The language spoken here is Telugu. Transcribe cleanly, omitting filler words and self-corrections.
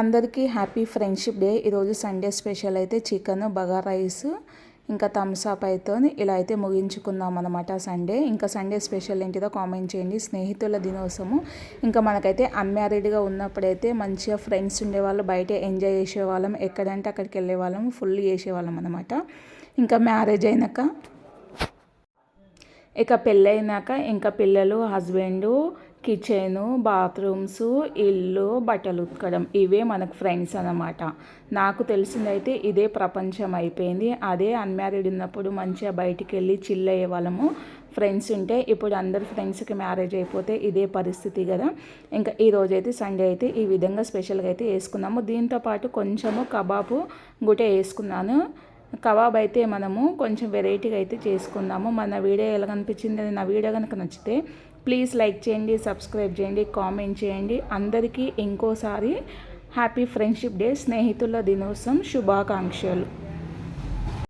అందరికీ హ్యాపీ ఫ్రెండ్షిప్ డే. ఈరోజు సండే స్పెషల్ అయితే చికెన్, బగారా రైస్, ఇంకా థమ్స్ అప్ అయితే ఇలా అయితే ముగించుకుందాం అనమాట సండే. ఇంకా సండే స్పెషల్ ఏంటిదో కామెంట్ చేయండి. స్నేహితుల దినోత్సవము. ఇంకా మనకైతే అన్మ్యారీడ్గా ఉన్నప్పుడైతే మంచిగా ఫ్రెండ్స్ ఉండేవాళ్ళు, బయట ఎంజాయ్ చేసేవాళ్ళం, ఎక్కడంటే అక్కడికి వెళ్ళేవాళ్ళం, ఫుల్ చేసేవాళ్ళం అనమాట. ఇంకా మ్యారేజ్ అయినాక, ఇక పెళ్ళైనాక ఇంకా పిల్లలు, హస్బెండు, కిచెను, బాత్రూమ్స్, ఇల్లు, బట్టలు ఉతకడం, ఇవే మనకు ఫ్రెండ్స్ అన్నమాట. నాకు తెలిసిందైతే ఇదే ప్రపంచం అయిపోయింది. అదే అన్మ్యారీడ్ ఉన్నప్పుడు మంచిగా బయటికి వెళ్ళి చిల్ అయ్యే వాళ్ళము, ఫ్రెండ్స్ ఉంటే. ఇప్పుడు అందరు ఫ్రెండ్స్కి మ్యారేజ్ అయిపోతే ఇదే పరిస్థితి కదా. ఇంకా ఈరోజైతే సండే అయితే ఈ విధంగా స్పెషల్గా అయితే వేసుకున్నాము. దీంతోపాటు కొంచెము కబాబు గుటే వేసుకున్నాను. కబాబ్ అయితే మనము కొంచెం వెరైటీగా అయితే చేసుకుందాము. మన వీడియో ఎలా కనిపించింది, నా వీడియో కనుక నచ్చితే ప్లీజ్ లైక్ చేయండి, సబ్స్క్రైబ్ చేయండి, కామెంట్ చేయండి. అందరికీ ఇంకోసారి హ్యాపీ ఫ్రెండ్షిప్ డే, స్నేహితుల దినోత్సవం శుభాకాంక్షలు.